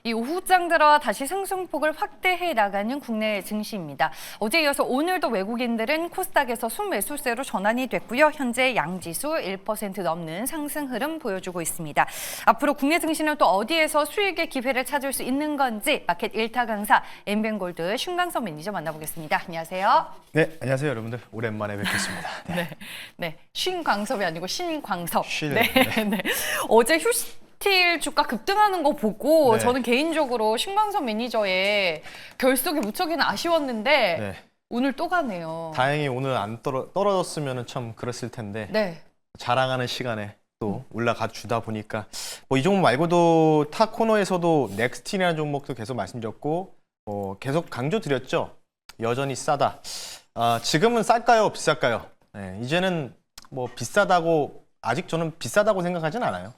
이 오후장 들어 다시 상승폭을 확대해 나가는 국내 증시입니다. 어제 이어서 오늘도 외국인들은 코스닥에서 순매수세로 전환이 됐고요. 현재 양지수 1% 넘는 상승 흐름 보여주고 있습니다. 앞으로 국내 증시는 또 어디에서 수익의 기회를 찾을 수 있는 건지 마켓 1타 강사 엠벤골드 신광섭 매니저 만나보겠습니다. 안녕하세요. 네, 안녕하세요 여러분들. 오랜만에 뵙겠습니다. 네. 신광섭이 아니고 신광섭. 네. 어제 휴스틸 주가 급등하는 거 보고 네. 저는 개인적으로 신광섭 매니저의 결석이 무척이나 아쉬웠는데 네. 오늘 또 가네요. 다행히 오늘 안 떨어졌으면 참 그랬을 텐데 네. 자랑하는 시간에 또 올라가 주다 보니까 뭐 이 종목 말고도 타 코너에서도 넥스틴이라는 종목도 계속 말씀드렸고 계속 강조드렸죠. 여전히 싸다. 지금은 쌀까요? 비쌀까요? 네, 이제는 뭐 비싸다고 아직 저는 비싸다고 생각하진 않아요.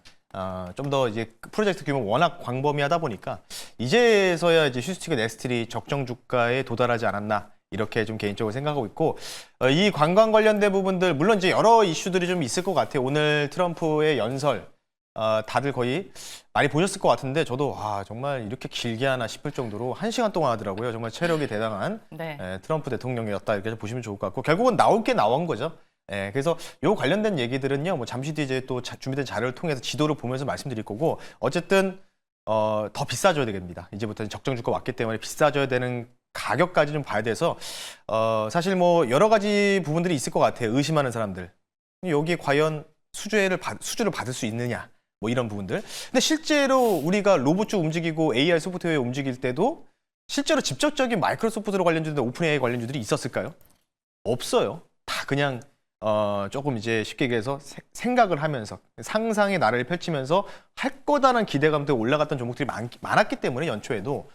좀 더 이제 프로젝트 규모 워낙 광범위하다 보니까 이제서야 이제 휴스틱과 넥스틸이 적정 주가에 도달하지 않았나 이렇게 좀 개인적으로 생각하고 있고 이 관광 관련된 부분들 물론 이제 여러 이슈들이 좀 있을 것 같아요. 오늘 트럼프의 연설 다들 거의 많이 보셨을 것 같은데 저도 정말 이렇게 길게 하나 싶을 정도로 1시간 동안 하더라고요. 정말 체력이 대단한 트럼프 대통령이었다 이렇게 보시면 좋을 것 같고 결국은 나올 게 나온 거죠. 그래서 요 관련된 얘기들은요, 뭐 잠시 뒤에 이제 또 준비된 자료를 통해서 지도를 보면서 말씀드릴 거고, 어쨌든 더 비싸져야 되겠습니다. 이제부터는 적정 주가 왔기 때문에 비싸져야 되는 가격까지 좀 봐야 돼서 사실 뭐 여러 가지 부분들이 있을 것 같아요. 의심하는 사람들 여기에 과연 수주를 받을 수 있느냐, 뭐 이런 부분들. 근데 실제로 우리가 로봇 쪽 움직이고 AI 소프트웨어 움직일 때도 실제로 직접적인 마이크로소프트로 관련주나 오픈 AI 관련주들이 있었을까요? 없어요. 다 그냥 조금 이제 쉽게 얘기해서 생각을 하면서 상상의 나래를 펼치면서 할 거다라는 기대감도 올라갔던 종목들이 많았기 때문에 연초에도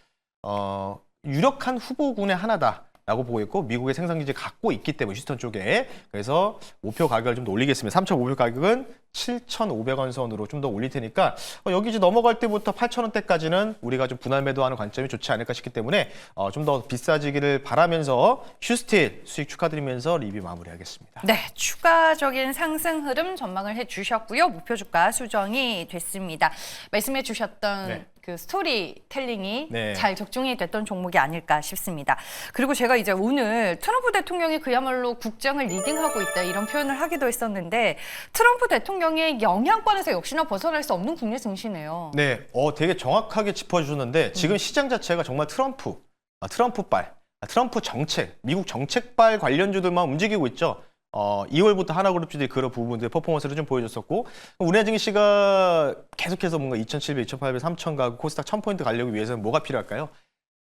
유력한 후보군의 하나다라고 보고 있고 미국의 생산기지 갖고 있기 때문에 휴스턴 쪽에 그래서 목표 가격을 좀 더 올리겠습니다. 3,500 가격은 7,500원 선으로 좀 더 올릴 테니까 여기 이제 넘어갈 때부터 8,000원대까지는 우리가 좀 분할 매도하는 관점이 좋지 않을까 싶기 때문에 좀 더 비싸지기를 바라면서 휴스틸 수익 축하드리면서 리뷰 마무리하겠습니다. 네, 추가적인 상승 흐름 전망을 해주셨고요. 목표 주가 수정이 됐습니다. 말씀해 주셨던 그 스토리텔링이 잘 적중이 됐던 종목이 아닐까 싶습니다. 그리고 제가 이제 오늘 트럼프 대통령이 그야말로 국장을 리딩하고 있다 이런 표현을 하기도 했었는데 트럼프 대통령의 영향권에서 역시나 벗어날 수 없는 국내 증시네요. 네, 되게 정확하게 짚어주셨는데 지금 시장 자체가 정말 트럼프발, 트럼프 정책, 미국 정책발 관련주들만 움직이고 있죠. 2월부터 하나그룹주들이 그런 부분들 퍼포먼스를 좀 보여줬었고 우리나라 증시가 계속해서 뭔가 2,700, 2,800, 3,000 가고 코스닥 1,000포인트 가려고 위해서는 뭐가 필요할까요?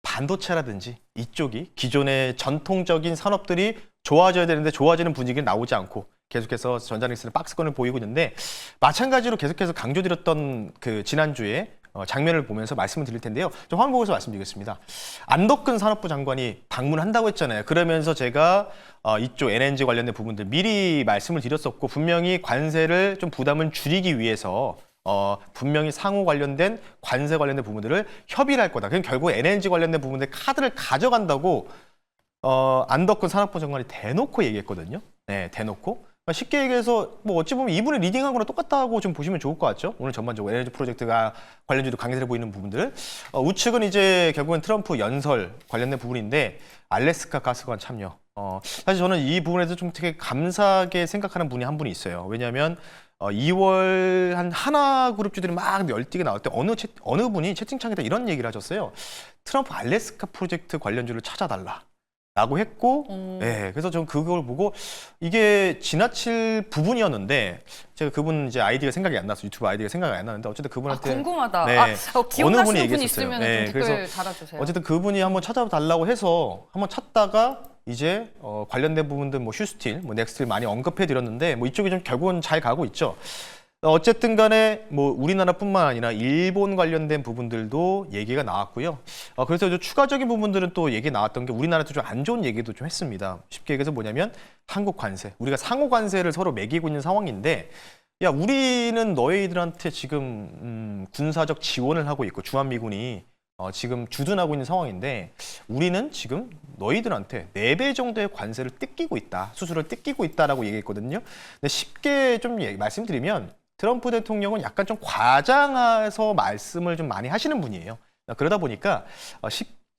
반도체라든지 이쪽이 기존의 전통적인 산업들이 좋아져야 되는데 좋아지는 분위기는 나오지 않고 계속해서 전자닉스는 박스권을 보이고 있는데 마찬가지로 계속해서 강조드렸던 그 지난주에 장면을 보면서 말씀을 드릴 텐데요. 좀 화면 보고서 말씀드리겠습니다. 안덕근 산업부 장관이 방문한다고 했잖아요. 그러면서 제가 이쪽 LNG 관련된 부분들 미리 말씀을 드렸었고 분명히 관세를 좀 부담을 줄이기 위해서 분명히 상호 관련된 관세 관련된 부분들을 협의를 할 거다. 그럼 결국 LNG 관련된 부분들 카드를 가져간다고 안덕근 산업부 장관이 대놓고 얘기했거든요. 네, 대놓고. 쉽게 얘기해서 뭐 어찌 보면 이분이 리딩한 거랑 똑같다고 좀 보시면 좋을 것 같죠. 오늘 전반적으로 에너지 프로젝트가 관련주도 강세를 보이는 부분들. 우측은 이제 결국은 트럼프 연설 관련된 부분인데 알래스카 가스관 참여. 사실 저는 이 부분에서 좀 되게 감사하게 생각하는 분이 한 분이 있어요. 왜냐하면 2월 한 하나그룹주들이 막 널뛰게 나올 때 어느 분이 채팅창에다 이런 얘기를 하셨어요. 트럼프 알래스카 프로젝트 관련주를 찾아달라. 라고 했고, 그래서 저는 그걸 보고 이게 지나칠 부분이었는데 제가 그분 이제 아이디가 생각이 안 나서 유튜브 아이디가 생각이 안 나는데 어쨌든 그분한테 궁금하다. 어느 분이 분 얘기했었어요. 있으면 좀 댓글 달아주세요. 어쨌든 그분이 한번 찾아달라고 해서 한번 찾다가 이제 관련된 부분들 뭐 휴스틸, 뭐 넥스틸 많이 언급해 드렸는데 뭐 이쪽이 좀 결국은 잘 가고 있죠. 어쨌든 간에 뭐 우리나라뿐만 아니라 일본 관련된 부분들도 얘기가 나왔고요. 그래서 좀 추가적인 부분들은 또 얘기 나왔던 게 우리나라도 좀 안 좋은 얘기도 좀 했습니다. 쉽게 얘기해서 뭐냐면 한국 관세. 우리가 상호 관세를 서로 매기고 있는 상황인데 야, 우리는 너희들한테 지금 군사적 지원을 하고 있고 주한미군이 지금 주둔하고 있는 상황인데 우리는 지금 너희들한테 4배 정도의 관세를 뜯기고 있다. 수수료를 뜯기고 있다라고 얘기했거든요. 근데 쉽게 좀 말씀드리면 트럼프 대통령은 약간 좀 과장해서 말씀을 좀 많이 하시는 분이에요. 그러다 보니까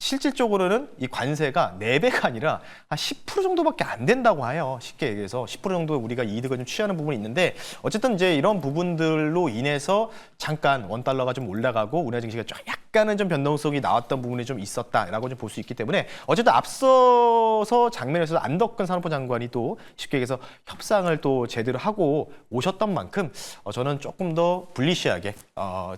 실질적으로는 이 관세가 4배가 아니라 한 10% 정도밖에 안 된다고 해요. 쉽게 얘기해서 10% 정도 우리가 이득을 좀 취하는 부분이 있는데 어쨌든 이제 이런 부분들로 인해서 잠깐 원달러가 좀 올라가고 우리나라 증시가 좀 약간은 좀 변동성이 나왔던 부분이 좀 있었다라고 좀 볼 수 있기 때문에 어쨌든 앞서서 장면에서 안덕근 산업부 장관이 또 쉽게 얘기해서 협상을 또 제대로 하고 오셨던 만큼 저는 조금 더 불리시하게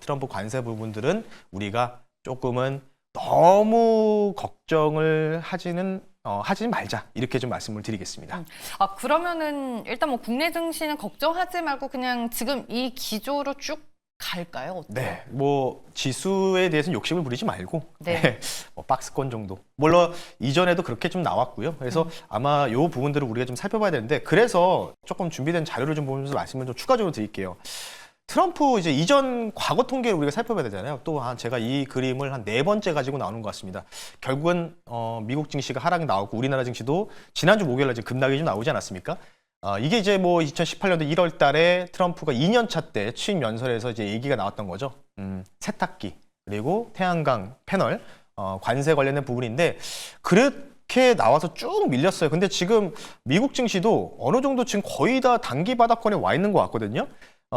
트럼프 관세 부분들은 우리가 조금은 너무 걱정을 하지 말자 이렇게 좀 말씀을 드리겠습니다. 그러면은 일단 뭐 국내 증시는 걱정하지 말고 그냥 지금 이 기조로 쭉 갈까요? 어때요? 네, 뭐 지수에 대해서는 욕심을 부리지 말고 네. 뭐 박스권 정도. 물론 이전에도 그렇게 좀 나왔고요. 그래서 아마 이 부분들을 우리가 좀 살펴봐야 되는데 그래서 조금 준비된 자료를 좀 보면서 말씀을 좀 추가적으로 드릴게요. 트럼프 이제 이전 과거 통계를 우리가 살펴봐야 되잖아요. 또 제가 이 그림을 한 4번째 가지고 나오는 것 같습니다. 결국은 미국 증시가 하락이 나오고 우리나라 증시도 지난주 목요일날 지금 급락이 좀 나오지 않았습니까? 이게 이제 뭐 2018년도 1월 달에 트럼프가 2년차 때 취임 연설에서 이제 얘기가 나왔던 거죠. 세탁기 그리고 태양광 패널 관세 관련된 부분인데 그렇게 나와서 쭉 밀렸어요. 근데 지금 미국 증시도 어느 정도 지금 거의 다 단기 바닥권에 와 있는 것 같거든요.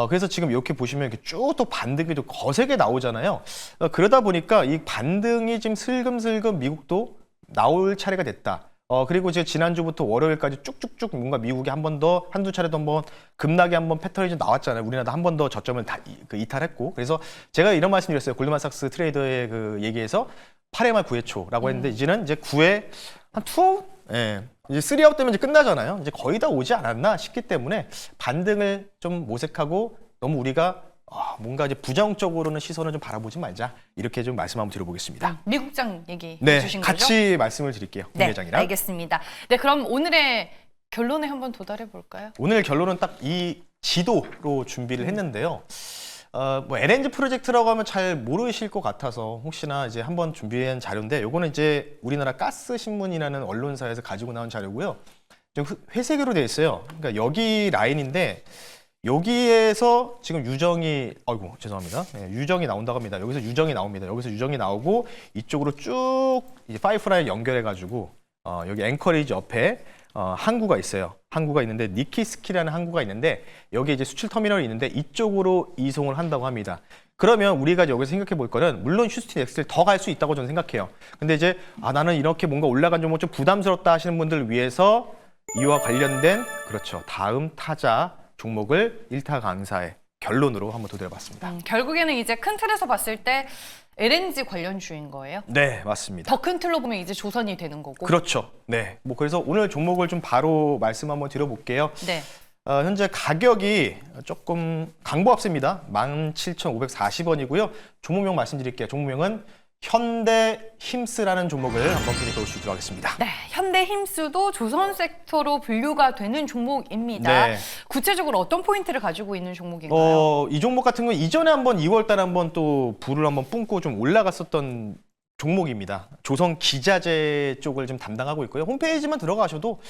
그래서 지금 이렇게 보시면 이렇게 쭉 또 반등이 좀 거세게 나오잖아요. 그러다 보니까 이 반등이 지금 슬금슬금 미국도 나올 차례가 됐다. 그리고 이제 지난주부터 월요일까지 쭉쭉쭉 뭔가 미국이 한 번 더 한두 차례도 한번 급락이 한번 패턴이 좀 나왔잖아요. 우리나라도 한 번 더 저점을 다 이탈했고. 그래서 제가 이런 말씀 드렸어요. 골드만삭스 트레이더의 그 얘기에서 8회 말 9회 초라고 했는데 이제는 이제 9회 한 2아웃? 예. 이제 3아웃 되면 이제 끝나잖아요. 이제 거의 다 오지 않았나 싶기 때문에 반등을 좀 모색하고 너무 우리가 뭔가 이제 부정적으로는 시선을 좀 바라보지 말자. 이렇게 좀 말씀 한번 드려보겠습니다. 미국장 얘기해 네, 주신 거죠? 같이 말씀을 드릴게요. 네, 국내장이랑. 알겠습니다. 네, 그럼 오늘의 결론에 한번 도달해 볼까요? 오늘 결론은 딱 이 지도로 준비를 했는데요. 뭐 LNG 프로젝트라고 하면 잘 모르실 것 같아서 혹시나 이제 한번 준비한 자료인데 요거는 이제 우리나라 가스 신문이라는 언론사에서 가지고 나온 자료고요. 좀 회색으로 되어 있어요. 그러니까 여기 라인인데 여기에서 지금 유정이 죄송합니다. 네, 유정이 나온다고 합니다. 여기서 유정이 나옵니다. 여기서 유정이 나오고 이쪽으로 쭉 이제 파이프라인 연결해 가지고 여기 앵커리지 옆에 항구가 있어요. 항구가 있는데 니키스키라는 항구가 있는데 여기 이제 수출 터미널이 있는데 이쪽으로 이송을 한다고 합니다. 그러면 우리가 여기서 생각해 볼 거는 물론 휴스턴 엑셀 더 갈 수 있다고 저는 생각해요. 근데 이제 나는 이렇게 뭔가 올라간 종목 좀 부담스럽다 하시는 분들을 위해서 이와 관련된 그렇죠. 다음 타자 종목을 1타 강사의 결론으로 한번 도달해봤습니다. 결국에는 이제 큰 틀에서 봤을 때 LNG 관련주인 거예요? 네, 맞습니다. 더 큰 틀로 보면 이제 조선이 되는 거고. 그렇죠. 네. 뭐 그래서 오늘 종목을 좀 바로 말씀 한번 드려볼게요. 네. 현재 가격이 조금 강보 앞섭니다. 17,540원이고요. 종목명 말씀드릴게요. 종목명은 현대힘스라는 종목을 한번 클릭해 보시도록 하겠습니다. 네, 현대힘스도 조선 섹터로 분류가 되는 종목입니다. 네. 구체적으로 어떤 포인트를 가지고 있는 종목인가요? 이 종목 같은 건 이전에 한번 2월 달에 한번 또 불을 한번 뿜고 좀 올라갔었던 종목입니다. 조선 기자재 쪽을 좀 담당하고 있고요. 홈페이지만 들어가셔도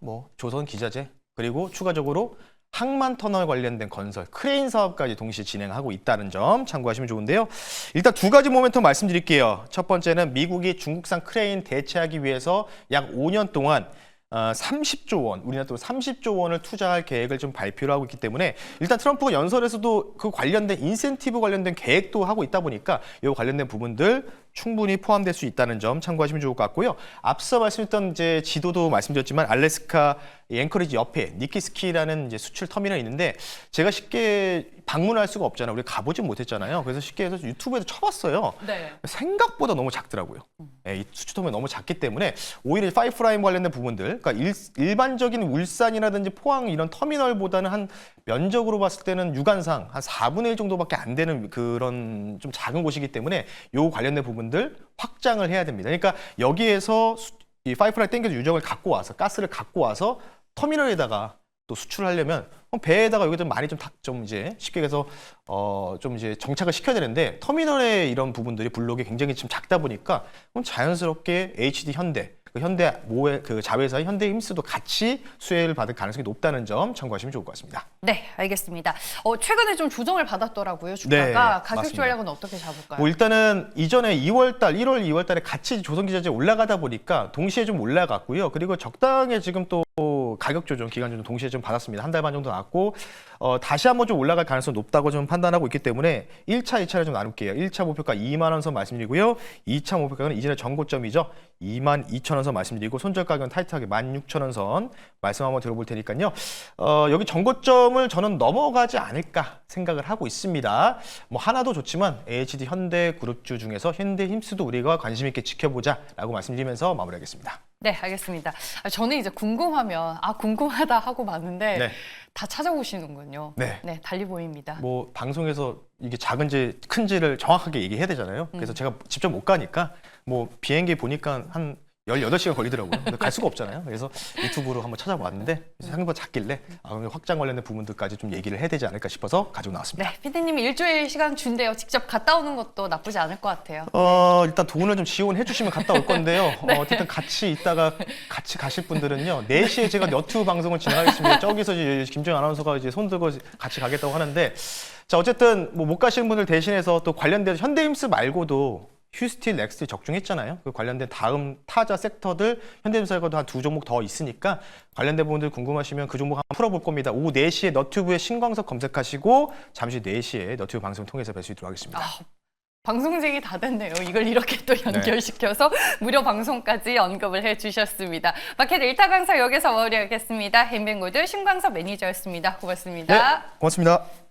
뭐 조선 기자재 그리고 추가적으로 항만 터널 관련된 건설, 크레인 사업까지 동시에 진행하고 있다는 점 참고하시면 좋은데요. 일단 두 가지 모멘텀 말씀드릴게요. 첫 번째는 미국이 중국산 크레인 대체하기 위해서 약 5년 동안 30조 원, 우리나라 또 30조 원을 투자할 계획을 좀 발표를 하고 있기 때문에 일단 트럼프가 연설에서도 그 관련된 인센티브 관련된 계획도 하고 있다 보니까 이 관련된 부분들 충분히 포함될 수 있다는 점 참고하시면 좋을 것 같고요. 앞서 말씀드렸던 이제 지도도 말씀드렸지만 알래스카 앵커리지 옆에 니키스키라는 이제 수출 터미널이 있는데 제가 쉽게 방문할 수가 없잖아요. 우리 가보진 못했잖아요. 그래서 쉽게 해서 유튜브에서 쳐봤어요. 네. 생각보다 너무 작더라고요. 이 수출 터미널이 너무 작기 때문에 오히려 파이프라인 관련된 부분들, 그러니까 일반적인 울산이라든지 포항 이런 터미널보다는 한 면적으로 봤을 때는 유관상 한 4분의 1 정도밖에 안 되는 그런 좀 작은 곳이기 때문에 요 관련된 부분들 확장을 해야 됩니다. 그러니까 여기에서 이 파이프라인 땡겨서 유정을 갖고 와서 가스를 갖고 와서 터미널에다가 또 수출하려면 배에다가 여기 좀 많이 좀 이제 쉽게 해서 좀 이제 정착을 시켜야 되는데 터미널의 이런 부분들이 블록이 굉장히 좀 작다 보니까 자연스럽게 HD 현대 그 현대 모의 그 자회사의 현대힘스도 같이 수혜를 받을 가능성이 높다는 점 참고하시면 좋을 것 같습니다. 네, 알겠습니다. 최근에 좀 조정을 받았더라고요. 주가가 네, 가격 맞습니다. 전략은 어떻게 잡을까요? 뭐 일단은 이전에 1월, 2월 달에 같이 조선기자재 올라가다 보니까 동시에 좀 올라갔고요. 그리고 적당히 지금 또 가격 조정, 기간 조정 동시에 좀 받았습니다. 한 달 반 정도 나왔고 다시 한번 좀 올라갈 가능성이 높다고 좀 판단하고 있기 때문에 1차, 2차를 좀 나눌게요. 1차 목표가 2만 원 선 말씀드리고요. 2차 목표가는 이전에 전고점이죠. 22,000원 선 말씀드리고 손절 가격은 타이트하게 16,000원 선 말씀 한번 들어볼 테니까요. 여기 전고점을 저는 넘어가지 않을까 생각을 하고 있습니다. 뭐 하나도 좋지만 AHD 현대그룹주 중에서 현대힘스도 우리가 관심 있게 지켜보자라고 말씀드리면서 마무리하겠습니다. 네, 알겠습니다. 저는 이제 궁금하면 궁금하다 하고 많은데 네. 다 찾아오시는군요. 네. 네, 달리 보입니다. 뭐 방송에서 이게 작은지 큰지를 정확하게 얘기해야 되잖아요. 그래서 제가 직접 못 가니까 뭐 비행기 보니까 한 18시간 걸리더라고요. 근데 갈 수가 없잖아요. 그래서 유튜브로 한번 찾아봤는데 생각보다 작길래 확장 관련된 부분들까지 좀 얘기를 해야 되지 않을까 싶어서 가지고 나왔습니다. 네, 피디님이 일주일 시간 준대요. 직접 갔다 오는 것도 나쁘지 않을 것 같아요. 일단 돈을 좀 지원해 주시면 갔다 올 건데요. 네. 어쨌든 같이 있다가 같이 가실 분들은요. 4시에 제가 너튜브 방송을 진행하겠습니다. 저기서 이제 김정희 아나운서가 이제 손 들고 같이 가겠다고 하는데 자, 어쨌든 뭐 못 가시는 분들 대신해서 또 관련돼서 현대힘스 말고도 휴스틸, 넥스틸 적중했잖아요. 그 관련된 다음 타자 섹터들 현대힘스하고도 한 2종목 더 있으니까 관련된 부분들 궁금하시면 그 종목 한번 풀어볼 겁니다. 오후 4시에 너튜브에 신광석 검색하시고 잠시 4시에 너튜브 방송 통해서 뵐 수 있도록 하겠습니다. 방송쟁이 다 됐네요. 이걸 이렇게 또 연결시켜서 무료 방송까지 언급을 해주셨습니다. 마켓 1타 강사 여기서 마무리하겠습니다. 햄뱅고드 신광석 매니저였습니다. 고맙습니다. 네, 고맙습니다.